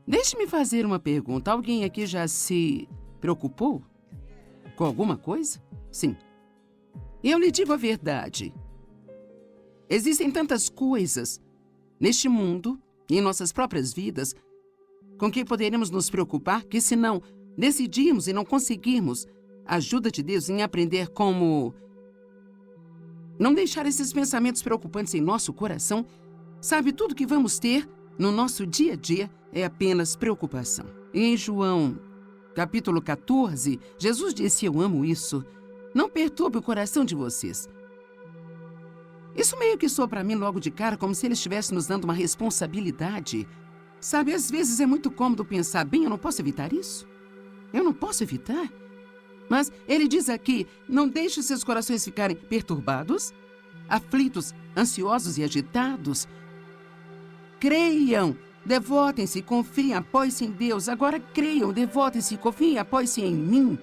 Deixe-me fazer uma pergunta. Alguém aqui já se preocupou com alguma coisa? Sim. E eu lhe digo a verdade. Existem tantas coisas neste mundo e em nossas próprias vidas com que poderemos nos preocupar que, se não decidirmos e não conseguirmos a ajuda de Deus em aprender como não deixar esses pensamentos preocupantes em nosso coração, sabe, tudo que vamos ter no nosso dia a dia é apenas preocupação. E em João, capítulo 14, Jesus disse: eu amo isso. Não perturbe o coração de vocês. Isso meio que soa para mim logo de cara como se ele estivesse nos dando uma responsabilidade. Sabe, às vezes é muito cômodo pensar, bem, eu não posso evitar isso. Eu não posso evitar. Mas ele diz aqui, não deixe os seus corações ficarem perturbados, aflitos, ansiosos e agitados. Creiam, devotem-se, confiem, apoiem-se em Deus. Agora creiam, devotem-se, confiem, apoiem-se em mim.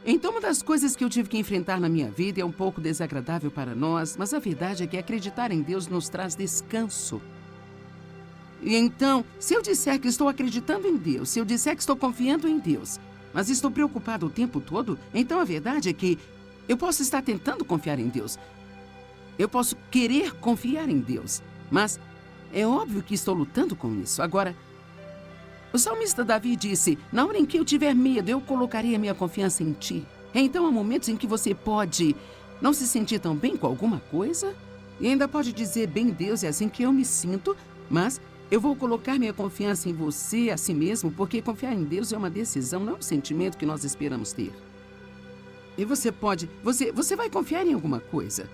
Então, uma das coisas que eu tive que enfrentar na minha vida é um pouco desagradável para nós, mas a verdade é que acreditar em Deus nos traz descanso. E então, se eu disser que estou acreditando em Deus, se eu disser que estou confiando em Deus, mas estou preocupado o tempo todo, então a verdade é que eu posso estar tentando confiar em Deus. Eu posso querer confiar em Deus, mas é óbvio que estou lutando com isso. Agora, o salmista Davi disse, na hora em que eu tiver medo, eu colocarei a minha confiança em ti. Então há momentos em que você pode não se sentir tão bem com alguma coisa e ainda pode dizer, bem, Deus, é assim que eu me sinto, mas eu vou colocar minha confiança em você, a si mesmo, porque confiar em Deus é uma decisão, não é um sentimento que nós esperamos ter. E você vai confiar em alguma coisa.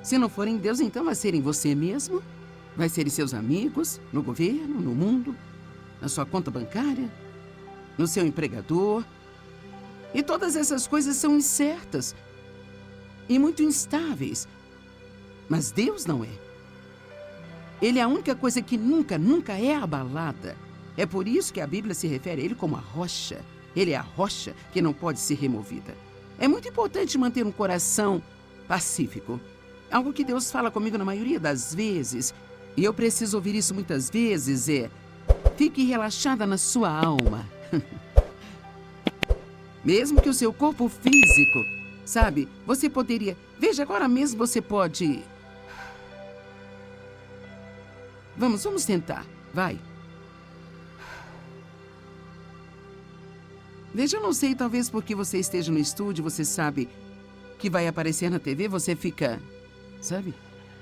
Se não for em Deus, então vai ser em você mesmo, vai ser em seus amigos, no governo, no mundo, na sua conta bancária, no seu empregador. E todas essas coisas são incertas e muito instáveis. Mas Deus não é. Ele é a única coisa que nunca é abalada. É por isso que a Bíblia se refere a ele como a rocha. Ele é a rocha que não pode ser removida. É muito importante manter um coração pacífico. Algo que Deus fala comigo na maioria das vezes, e eu preciso ouvir isso muitas vezes, é: fique relaxada na sua alma. Mesmo que o seu corpo físico, sabe, você poderia... Veja, agora mesmo você pode... Vamos tentar. Vai. Veja, eu não sei, talvez porque você esteja no estúdio, você sabe que vai aparecer na TV, você fica... Sabe?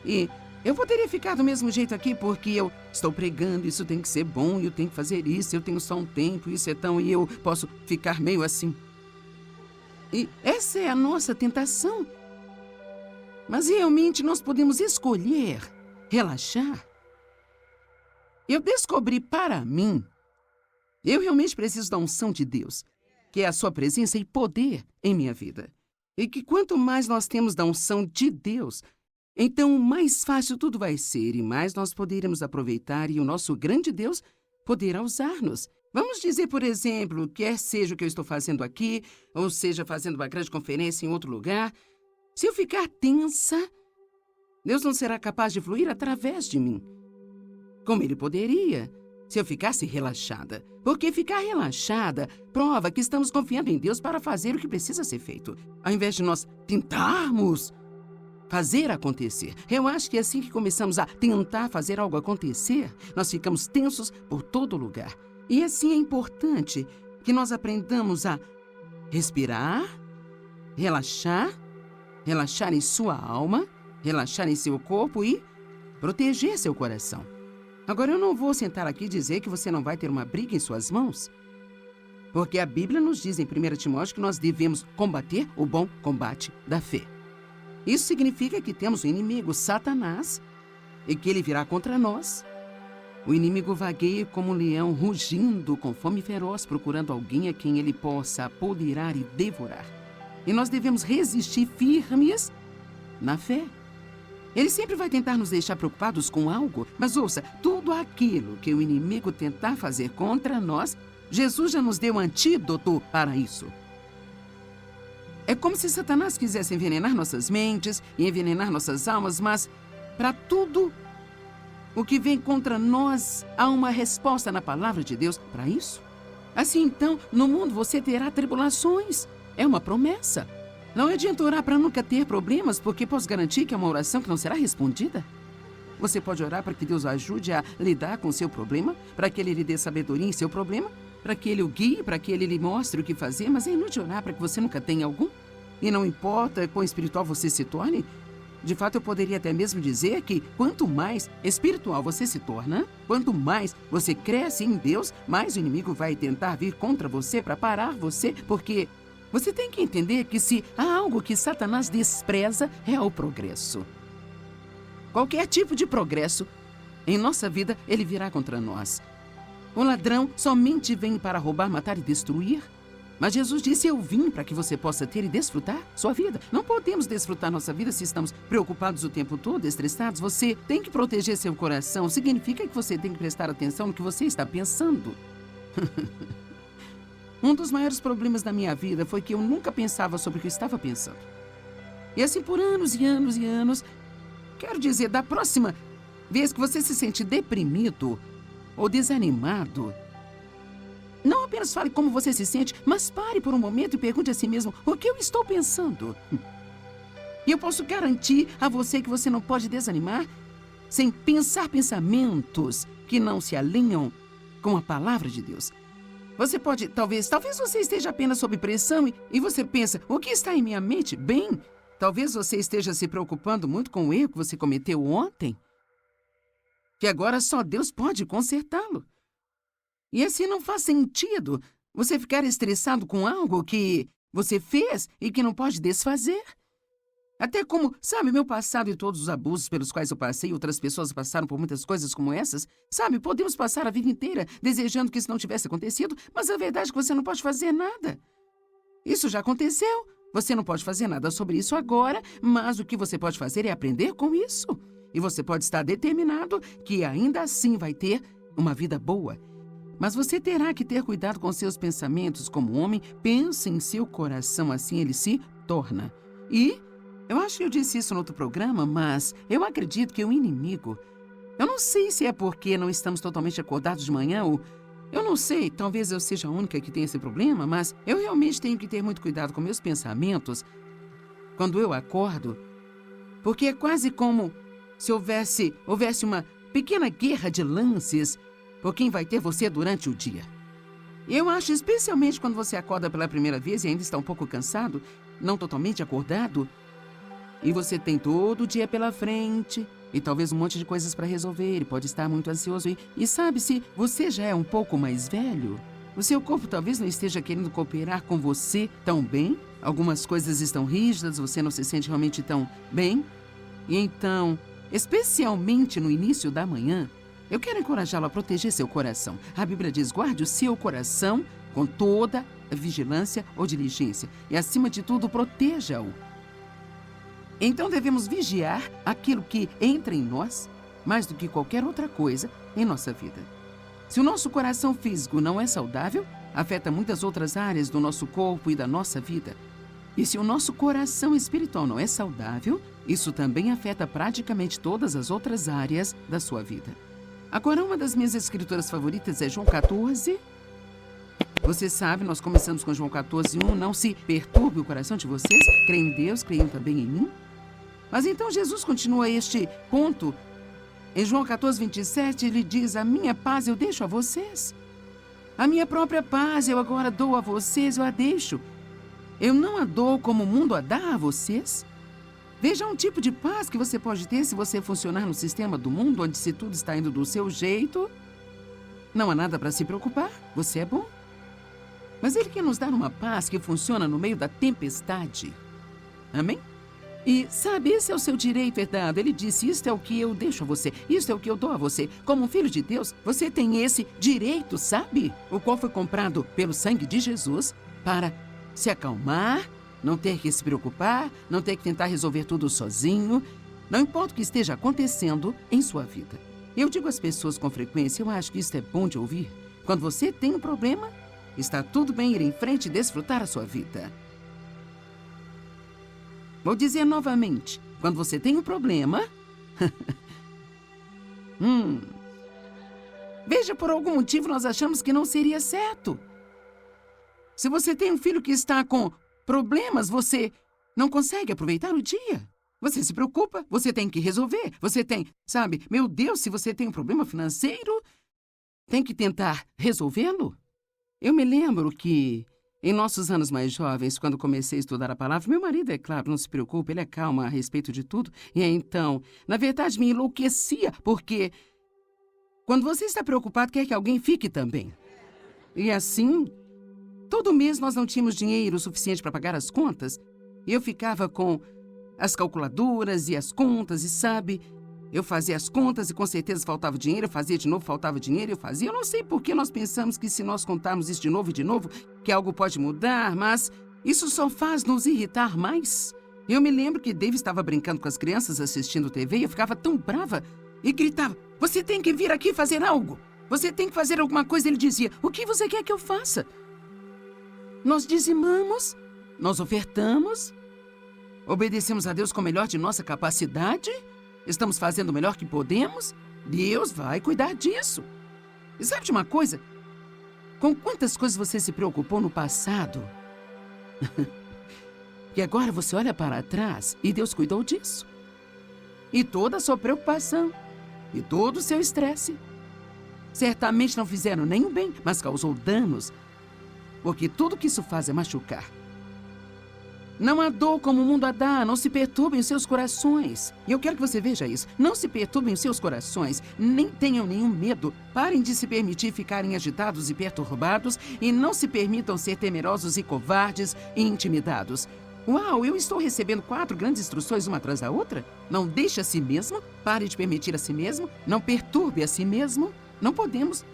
E eu poderia ficar do mesmo jeito aqui porque eu estou pregando, isso tem que ser bom, eu tenho que fazer isso, eu tenho só um tempo, isso é tão... E eu posso ficar meio assim. E essa é a nossa tentação. Mas realmente nós podemos escolher relaxar. Eu descobri para mim, eu realmente preciso da unção de Deus, que é a sua presença e poder em minha vida. E que quanto mais nós temos da unção de Deus, então mais fácil tudo vai ser e mais nós poderemos aproveitar e o nosso grande Deus poderá usar-nos. Vamos dizer, por exemplo, quer seja o que eu estou fazendo aqui, ou seja, fazendo uma grande conferência em outro lugar, se eu ficar tensa, Deus não será capaz de fluir através de mim, como Ele poderia se eu ficasse relaxada. Porque ficar relaxada prova que estamos confiando em Deus para fazer o que precisa ser feito, ao invés de nós tentarmos fazer acontecer. Eu acho que é assim que começamos a tentar fazer algo acontecer, nós ficamos tensos por todo lugar. E assim é importante que nós aprendamos a respirar, relaxar em sua alma, relaxar em seu corpo e proteger seu coração. Agora, eu não vou sentar aqui e dizer que você não vai ter uma briga em suas mãos, porque a Bíblia nos diz em 1 Timóteo que nós devemos combater o bom combate da fé. Isso significa que temos o inimigo, Satanás, e que ele virá contra nós. O inimigo vagueia como um leão, rugindo com fome feroz, procurando alguém a quem ele possa apoderar e devorar. E nós devemos resistir firmes na fé. Ele sempre vai tentar nos deixar preocupados com algo, mas ouça, tudo aquilo que o inimigo tentar fazer contra nós, Jesus já nos deu um antídoto para isso. É como se Satanás quisesse envenenar nossas mentes e envenenar nossas almas, mas para tudo o que vem contra nós, há uma resposta na palavra de Deus para isso. Assim, então, no mundo você terá tribulações. É uma promessa. Não adianta orar para nunca ter problemas, porque posso garantir que é uma oração que não será respondida. Você pode orar para que Deus o ajude a lidar com o seu problema, para que Ele lhe dê sabedoria em seu problema, para que Ele o guie, para que Ele lhe mostre o que fazer, mas é inútil orar para que você nunca tenha algum. E não importa quão espiritual você se torne, de fato eu poderia até mesmo dizer que quanto mais espiritual você se torna, quanto mais você cresce em Deus, mais o inimigo vai tentar vir contra você para parar você, porque você tem que entender que se há algo que Satanás despreza, é o progresso. Qualquer tipo de progresso em nossa vida, ele virá contra nós. O ladrão somente vem para roubar, matar e destruir. Mas Jesus disse, eu vim para que você possa ter e desfrutar sua vida. Não podemos desfrutar nossa vida se estamos preocupados o tempo todo, estressados. Você tem que proteger seu coração. Significa que você tem que prestar atenção no que você está pensando. Um dos maiores problemas da minha vida foi que eu nunca pensava sobre o que eu estava pensando. E assim por anos e anos e anos. Quero dizer, da próxima vez que você se sente deprimido ou desanimado, não apenas fale como você se sente, mas pare por um momento e pergunte a si mesmo o que eu estou pensando. E eu posso garantir a você que você não pode desanimar sem pensar pensamentos que não se alinham com a palavra de Deus. Você pode, talvez você esteja apenas sob pressão e você pensa, o que está em minha mente? Bem, talvez você esteja se preocupando muito com o erro que você cometeu ontem, que agora só Deus pode consertá-lo. E assim não faz sentido você ficar estressado com algo que você fez e que não pode desfazer. Até como, sabe, meu passado e todos os abusos pelos quais eu passei e outras pessoas passaram por muitas coisas como essas, sabe, podemos passar a vida inteira desejando que isso não tivesse acontecido, mas a verdade é que você não pode fazer nada. Isso já aconteceu. Você não pode fazer nada sobre isso agora, mas o que você pode fazer é aprender com isso. E você pode estar determinado que ainda assim vai ter uma vida boa. Mas você terá que ter cuidado com seus pensamentos como homem. Pense em seu coração, assim ele se torna. E eu acho que eu disse isso no outro programa, mas eu acredito que o inimigo... Eu não sei se é porque não estamos totalmente acordados de manhã ou... Eu não sei, talvez eu seja a única que tem esse problema, mas eu realmente tenho que ter muito cuidado com meus pensamentos quando eu acordo, porque é quase como se houvesse uma pequena guerra de lances por quem vai ter você durante o dia. Eu acho, especialmente quando você acorda pela primeira vez e ainda está um pouco cansado, não totalmente acordado, e você tem todo o dia pela frente e talvez um monte de coisas para resolver e pode estar muito ansioso. E sabe, se você já é um pouco mais velho, o seu corpo talvez não esteja querendo cooperar com você tão bem. Algumas coisas estão rígidas, você não se sente realmente tão bem. E então, especialmente no início da manhã, eu quero encorajá-lo a proteger seu coração. A Bíblia diz, guarde o seu coração com toda vigilância ou diligência. E, acima de tudo, proteja-o. Então devemos vigiar aquilo que entra em nós, mais do que qualquer outra coisa em nossa vida. Se o nosso coração físico não é saudável, afeta muitas outras áreas do nosso corpo e da nossa vida. E se o nosso coração espiritual não é saudável, isso também afeta praticamente todas as outras áreas da sua vida. Agora, uma das minhas escrituras favoritas é João 14. Você sabe, nós começamos com João 14:1. Não se perturbe o coração de vocês. Creem em Deus, creiam também em mim. Mas então Jesus continua este ponto. Em João 14:27, ele diz, a minha paz eu deixo a vocês. A minha própria paz eu agora dou a vocês, eu a deixo. Eu não a dou como o mundo a dá a vocês. Veja um tipo de paz que você pode ter se você funcionar no sistema do mundo, onde se tudo está indo do seu jeito, não há nada para se preocupar, você é bom. Mas ele quer nos dar uma paz que funciona no meio da tempestade. Amém? E, sabe, esse é o seu direito herdado. Ele disse, isto é o que eu deixo a você, isto é o que eu dou a você. Como um filho de Deus, você tem esse direito, sabe? O qual foi comprado pelo sangue de Jesus para se acalmar, não ter que se preocupar, não ter que tentar resolver tudo sozinho. Não importa o que esteja acontecendo em sua vida. Eu digo às pessoas com frequência, eu acho que isso é bom de ouvir. Quando você tem um problema, está tudo bem ir em frente e desfrutar a sua vida. Vou dizer novamente, quando você tem um problema, Veja, por algum motivo nós achamos que não seria certo. Se você tem um filho que está com problemas, você não consegue aproveitar o dia. Você se preocupa, você tem que resolver. Você tem, sabe, meu Deus, se você tem um problema financeiro, tem que tentar resolvê-lo. Eu me lembro que, em nossos anos mais jovens, quando comecei a estudar a palavra, meu marido, é claro, não se preocupa, ele é calmo a respeito de tudo. E então, na verdade, me enlouquecia, porque quando você está preocupado, quer que alguém fique também. E assim, todo mês nós não tínhamos dinheiro suficiente para pagar as contas. E eu ficava com as calculadoras e as contas, e sabe, eu fazia as contas e com certeza faltava dinheiro, eu fazia de novo, faltava dinheiro, eu fazia. Eu não sei por que nós pensamos que se nós contarmos isso de novo e de novo, que algo pode mudar, mas isso só faz nos irritar mais. Eu me lembro que Dave estava brincando com as crianças assistindo TV e eu ficava tão brava e gritava, você tem que vir aqui fazer algo, você tem que fazer alguma coisa. Ele dizia, o que você quer que eu faça? Nós dizimamos, nós ofertamos, obedecemos a Deus com o melhor de nossa capacidade, estamos fazendo o melhor que podemos, Deus vai cuidar disso. E sabe de uma coisa? Com quantas coisas você se preocupou no passado? E agora você olha para trás e Deus cuidou disso. E toda a sua preocupação, e todo o seu estresse, certamente não fizeram nenhum bem, mas causou danos, porque tudo que isso faz é machucar. Não há dor como o mundo a dá, não se perturbem os seus corações. E eu quero que você veja isso. Não se perturbem os seus corações, nem tenham nenhum medo. Parem de se permitir ficarem agitados e perturbados e não se permitam ser temerosos e covardes e intimidados. Uau, eu estou recebendo 4 grandes instruções uma atrás da outra? Não deixe a si mesmo, pare de permitir a si mesmo, não perturbe a si mesmo. Não podemos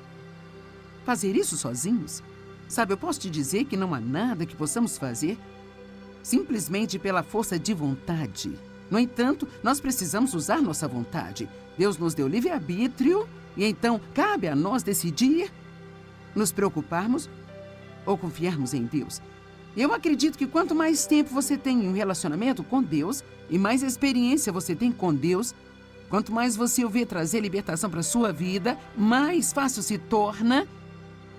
fazer isso sozinhos. Sabe, eu posso te dizer que não há nada que possamos fazer simplesmente pela força de vontade. No entanto, nós precisamos usar nossa vontade. Deus nos deu livre-arbítrio e então cabe a nós decidir nos preocuparmos ou confiarmos em Deus. Eu acredito que quanto mais tempo você tem em um relacionamento com Deus e mais experiência você tem com Deus, quanto mais você o vê trazer libertação para a sua vida, mais fácil se torna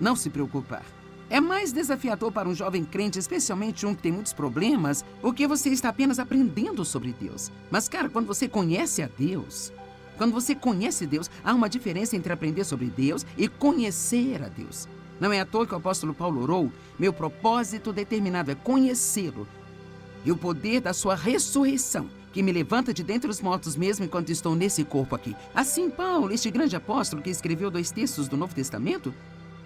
não se preocupar. É mais desafiador para um jovem crente, especialmente um que tem muitos problemas, porque você está apenas aprendendo sobre Deus. Mas, cara, quando você conhece a Deus, há uma diferença entre aprender sobre Deus e conhecer a Deus. Não é à toa que o apóstolo Paulo orou, meu propósito determinado é conhecê-lo e o poder da sua ressurreição, que me levanta de dentre os mortos mesmo enquanto estou nesse corpo aqui. Assim, Paulo, este grande apóstolo que escreveu 2 textos do Novo Testamento,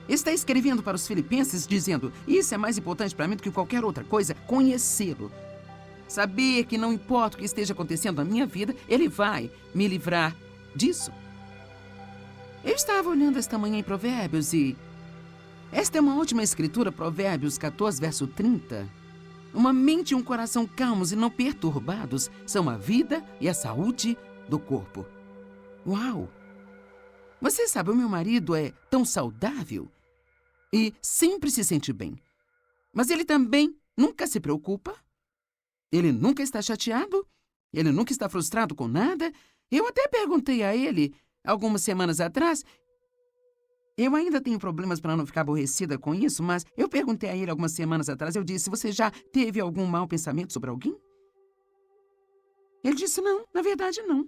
está escrevendo para os filipenses dizendo, isso é mais importante para mim do que qualquer outra coisa, conhecê-lo. Saber que não importa o que esteja acontecendo na minha vida, ele vai me livrar disso. Eu estava olhando esta manhã em Provérbios e esta é uma última escritura, Provérbios 14, verso 30. Uma mente e um coração calmos e não perturbados são a vida e a saúde do corpo. Uau! Você sabe, o meu marido é tão saudável e sempre se sente bem. Mas ele também nunca se preocupa. Ele nunca está chateado. Ele nunca está frustrado com nada. Eu até perguntei a ele, algumas semanas atrás, eu ainda tenho problemas para não ficar aborrecida com isso, mas eu perguntei a ele algumas semanas atrás, eu disse, você já teve algum mau pensamento sobre alguém? Ele disse, não, na verdade não.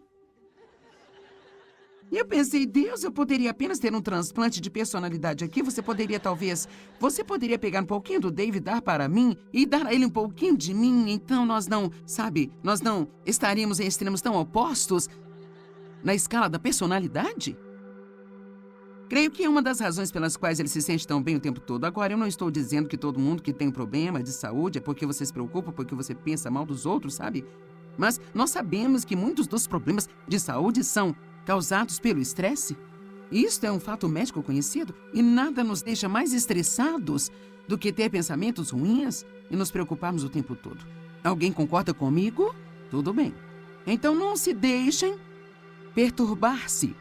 E eu pensei, Deus, eu poderia apenas ter um transplante de personalidade aqui. Você poderia pegar um pouquinho do David, dar para mim e dar a ele um pouquinho de mim. Então nós não estaríamos em extremos tão opostos na escala da personalidade? Creio que é uma das razões pelas quais ele se sente tão bem o tempo todo. Agora, eu não estou dizendo que todo mundo que tem um problema de saúde é porque você se preocupa, porque você pensa mal dos outros, sabe? Mas nós sabemos que muitos dos problemas de saúde são causados pelo estresse. Isto é um fato médico conhecido e nada nos deixa mais estressados do que ter pensamentos ruins e nos preocuparmos o tempo todo. Alguém concorda comigo? Tudo bem. Então não se deixem perturbar-se.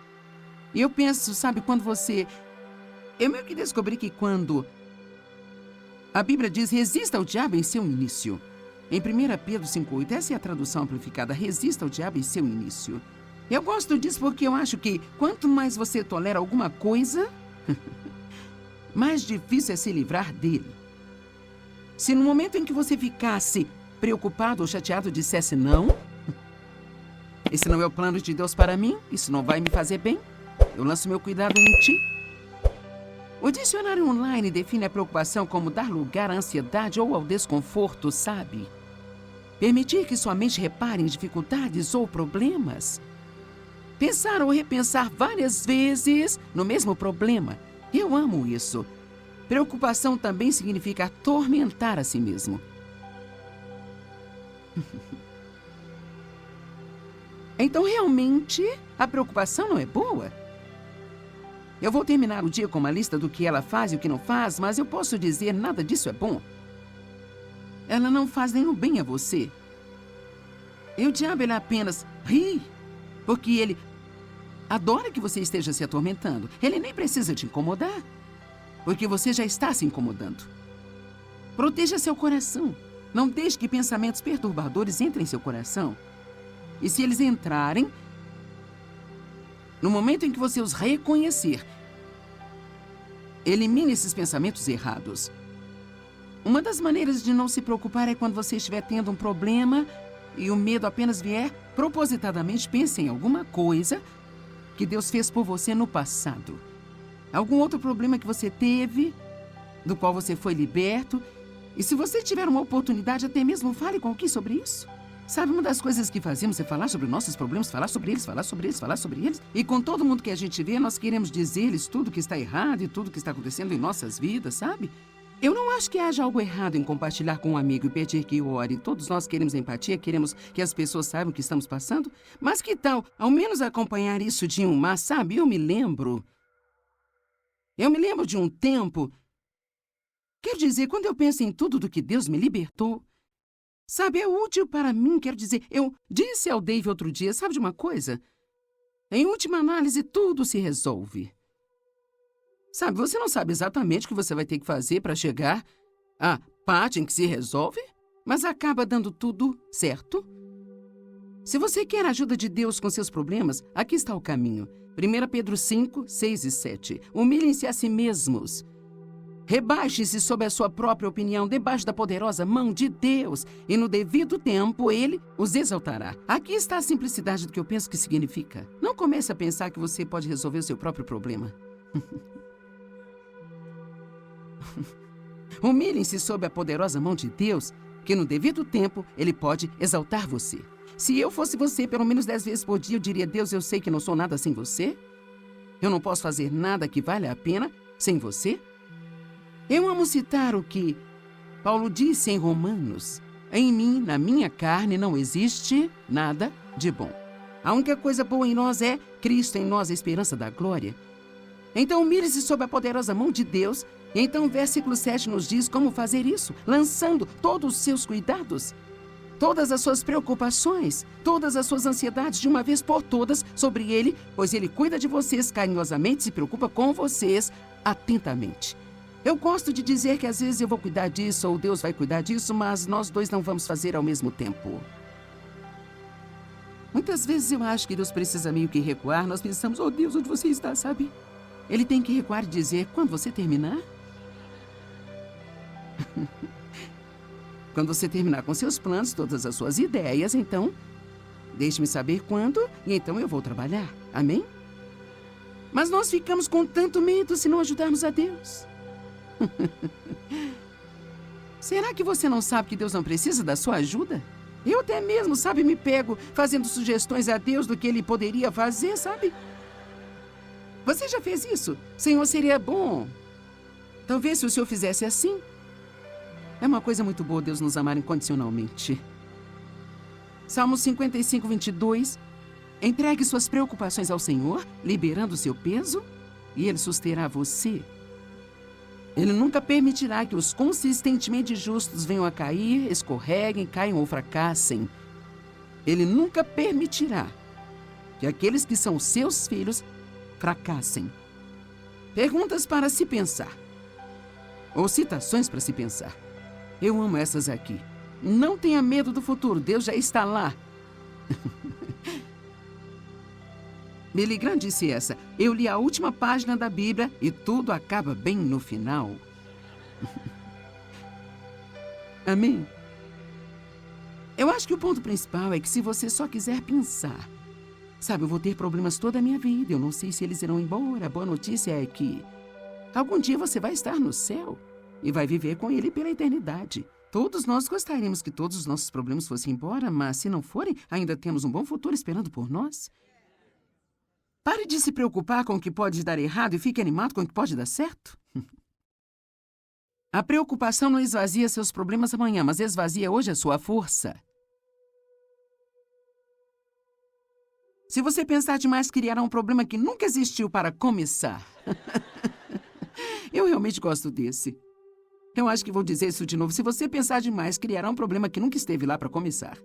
E eu penso, sabe, eu meio que descobri que quando a Bíblia diz resista ao diabo em seu início. Em 1 Pedro 5,8, essa é a tradução amplificada, resista ao diabo em seu início. Eu gosto disso porque eu acho que quanto mais você tolera alguma coisa, mais difícil é se livrar dele. Se no momento em que você ficasse preocupado ou chateado dissesse não, esse não é o plano de Deus para mim, isso não vai me fazer bem, eu lanço meu cuidado em ti. O dicionário online define a preocupação como dar lugar à ansiedade ou ao desconforto, sabe? Permitir que sua mente repare em dificuldades ou problemas. Pensar ou repensar várias vezes no mesmo problema. Eu amo isso. Preocupação também significa atormentar a si mesmo. Então, realmente, a preocupação não é boa? Eu vou terminar o dia com uma lista do que ela faz e o que não faz, mas eu posso dizer nada disso é bom. Ela não faz nenhum bem a você. E o diabo, ele apenas ri, porque ele adora que você esteja se atormentando. Ele nem precisa te incomodar, porque você já está se incomodando. Proteja seu coração. Não deixe que pensamentos perturbadores entrem em seu coração. E se eles entrarem, no momento em que você os reconhecer, elimine esses pensamentos errados. Uma das maneiras de não se preocupar é quando você estiver tendo um problema e o medo apenas vier, propositadamente pense em alguma coisa que Deus fez por você no passado. Algum outro problema que você teve, do qual você foi liberto. E se você tiver uma oportunidade, até mesmo fale com alguém sobre isso. Sabe, uma das coisas que fazemos é falar sobre nossos problemas, falar sobre eles, falar sobre eles, falar sobre eles. E com todo mundo que a gente vê, nós queremos dizer-lhes tudo que está errado e tudo que está acontecendo em nossas vidas, sabe? Eu não acho que haja algo errado em compartilhar com um amigo e pedir que ore. Todos nós queremos empatia, queremos que as pessoas saibam o que estamos passando. Mas que tal, ao menos, acompanhar isso de um mas, sabe? Eu me lembro de um tempo. Quero dizer, quando eu penso em tudo do que Deus me libertou, sabe, é útil para mim. Quero dizer, eu disse ao Dave outro dia, sabe de uma coisa? Em última análise, tudo se resolve. Sabe, você não sabe exatamente o que você vai ter que fazer para chegar à parte em que se resolve, mas acaba dando tudo certo. Se você quer a ajuda de Deus com seus problemas, aqui está o caminho. 1 Pedro 5, 6 e 7. Humilhem-se a si mesmos. Rebaixe-se sob a sua própria opinião, debaixo da poderosa mão de Deus, e no devido tempo Ele os exaltará. Aqui está a simplicidade do que eu penso que significa. Não comece a pensar que você pode resolver o seu próprio problema. Humilhem-se sob a poderosa mão de Deus, que no devido tempo Ele pode exaltar você. Se eu fosse você, pelo menos 10 vezes por dia, eu diria: Deus, eu sei que não sou nada sem você. Eu não posso fazer nada que valha a pena sem você. Eu amo citar o que Paulo disse em Romanos: em mim, na minha carne, não existe nada de bom. A única coisa boa em nós é Cristo em nós, a esperança da glória. Então humilhe-se sob a poderosa mão de Deus. E então o versículo 7 nos diz como fazer isso, lançando todos os seus cuidados, todas as suas preocupações, todas as suas ansiedades de uma vez por todas sobre Ele, pois Ele cuida de vocês carinhosamente, se preocupa com vocês atentamente. Eu gosto de dizer que às vezes eu vou cuidar disso ou Deus vai cuidar disso, mas nós dois não vamos fazer ao mesmo tempo. Muitas vezes eu acho que Deus precisa meio que recuar. Nós pensamos: oh Deus, onde você está, sabe? Ele tem que recuar e dizer: quando você terminar? Quando você terminar com seus planos, todas as suas ideias, então, deixe-me saber quando e então eu vou trabalhar. Amém? Mas nós ficamos com tanto medo se não ajudarmos a Deus. Será que você não sabe que Deus não precisa da sua ajuda? Eu até mesmo, sabe, me pego fazendo sugestões a Deus do que Ele poderia fazer, sabe? Você já fez isso? Senhor, seria bom. Talvez se o Senhor fizesse assim. É uma coisa muito boa Deus nos amar incondicionalmente. Salmo 55, 22. Entregue suas preocupações ao Senhor, liberando o seu peso, e Ele susterá você. Ele nunca permitirá que os consistentemente justos venham a cair, escorreguem, caiam ou fracassem. Ele nunca permitirá que aqueles que são seus filhos fracassem. Perguntas para se pensar. Ou citações para se pensar. Eu amo essas aqui. Não tenha medo do futuro, Deus já está lá. Billy Graham disse essa. Eu li a última página da Bíblia e tudo acaba bem no final. Amém? Eu acho que o ponto principal é que se você só quiser pensar, sabe, eu vou ter problemas toda a minha vida, eu não sei se eles irão embora. A boa notícia é que algum dia você vai estar no céu e vai viver com ele pela eternidade. Todos nós gostaríamos que todos os nossos problemas fossem embora, mas se não forem, ainda temos um bom futuro esperando por nós. Pare de se preocupar com o que pode dar errado e fique animado com o que pode dar certo. A preocupação não esvazia seus problemas amanhã, mas esvazia hoje a sua força. Se você pensar demais, criará um problema que nunca existiu para começar. Eu realmente gosto desse. Eu acho que vou dizer isso de novo. Se você pensar demais, criará um problema que nunca esteve lá para começar.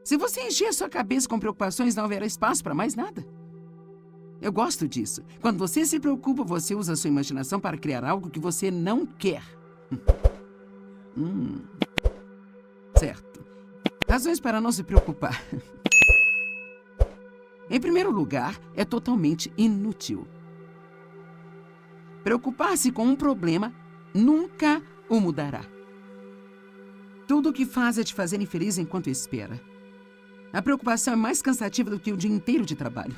Se você encher sua cabeça com preocupações, não haverá espaço para mais nada. Eu gosto disso. Quando você se preocupa, você usa a sua imaginação para criar algo que você não quer. Certo. Razões para não se preocupar. Em primeiro lugar, é totalmente inútil. Preocupar-se com um problema nunca o mudará. Tudo o que faz é te fazer infeliz enquanto espera. A preocupação é mais cansativa do que o dia inteiro de trabalho.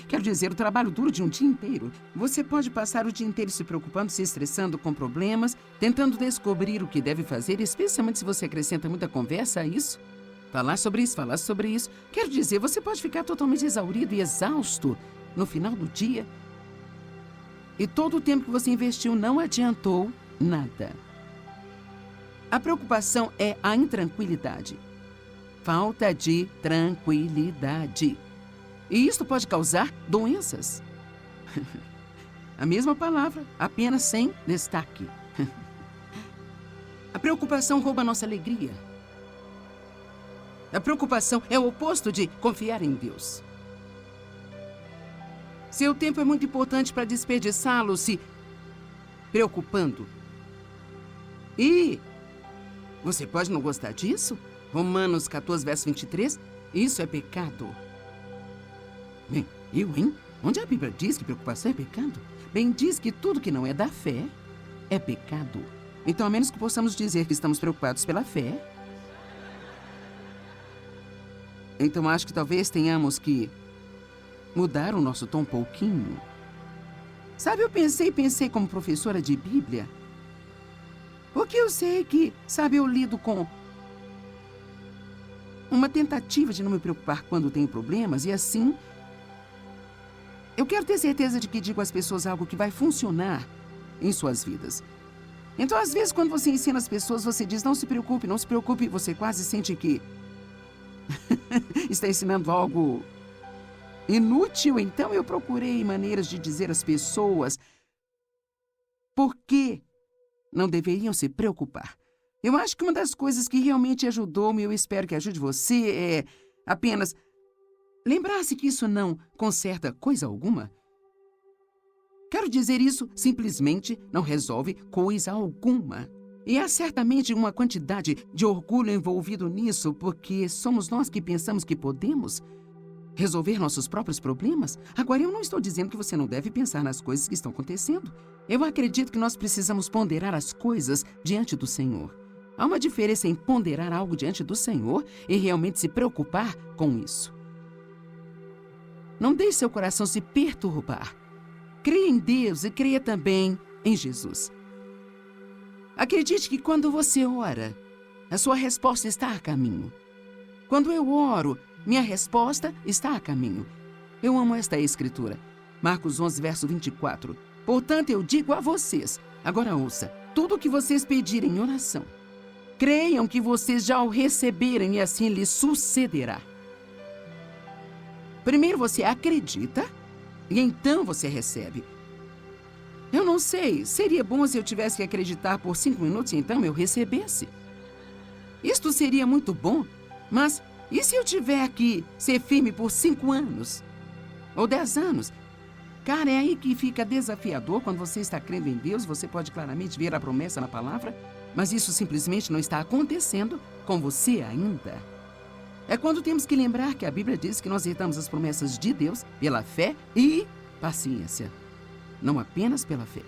Quero dizer, o trabalho duro de um dia inteiro. Você pode passar o dia inteiro se preocupando, se estressando com problemas, tentando descobrir o que deve fazer, especialmente se você acrescenta muita conversa a isso. Falar sobre isso. Quero dizer, você pode ficar totalmente exaurido e exausto no final do dia. E todo o tempo que você investiu não adiantou nada. A preocupação é a intranquilidade. Falta de tranquilidade. E isso pode causar doenças. A mesma palavra, apenas sem destaque. A preocupação rouba nossa alegria. A preocupação é o oposto de confiar em Deus. Seu tempo é muito importante para desperdiçá-lo se preocupando. E você pode não gostar disso? Romanos 14, verso 23, isso é pecado. Bem, hein? Onde a Bíblia diz que preocupação é pecado? Bem, diz que tudo que não é da fé é pecado. Então, a menos que possamos dizer que estamos preocupados pela fé, então acho que talvez tenhamos que mudar o nosso tom um pouquinho. Sabe, eu pensei como professora de Bíblia, porque eu sei que, sabe, eu lido com uma tentativa de não me preocupar quando tenho problemas, e assim, eu quero ter certeza de que digo às pessoas algo que vai funcionar em suas vidas. Então, às vezes, quando você ensina as pessoas, você diz, não se preocupe, e você quase sente que está ensinando algo inútil. Então, eu procurei maneiras de dizer às pessoas por que não deveriam se preocupar. Eu acho que uma das coisas que realmente ajudou-me, eu espero que ajude você, é apenas lembrar-se que isso não conserta coisa alguma. Quero dizer, isso simplesmente não resolve coisa alguma. E há certamente uma quantidade de orgulho envolvido nisso, porque somos nós que pensamos que podemos resolver nossos próprios problemas. Agora, eu não estou dizendo que você não deve pensar nas coisas que estão acontecendo. Eu acredito que nós precisamos ponderar as coisas diante do Senhor. Há uma diferença em ponderar algo diante do Senhor e realmente se preocupar com isso. Não deixe seu coração se perturbar. Creia em Deus e creia também em Jesus. Acredite que quando você ora, a sua resposta está a caminho. Quando eu oro, minha resposta está a caminho. Eu amo esta escritura. Marcos 11, verso 24. Portanto, eu digo a vocês, agora ouça, tudo o que vocês pedirem em oração, creiam que vocês já o receberam e assim lhes sucederá. Primeiro você acredita e então você recebe. Eu não sei, seria bom se eu tivesse que acreditar por 5 minutos e então eu recebesse. Isto seria muito bom, mas e se eu tiver que ser firme por 5 anos? Ou 10 anos? Cara, é aí que fica desafiador. Quando você está crendo em Deus, você pode claramente ver a promessa na palavra, mas isso simplesmente não está acontecendo com você ainda. É quando temos que lembrar que a Bíblia diz que nós herdamos as promessas de Deus pela fé e paciência, não apenas pela fé.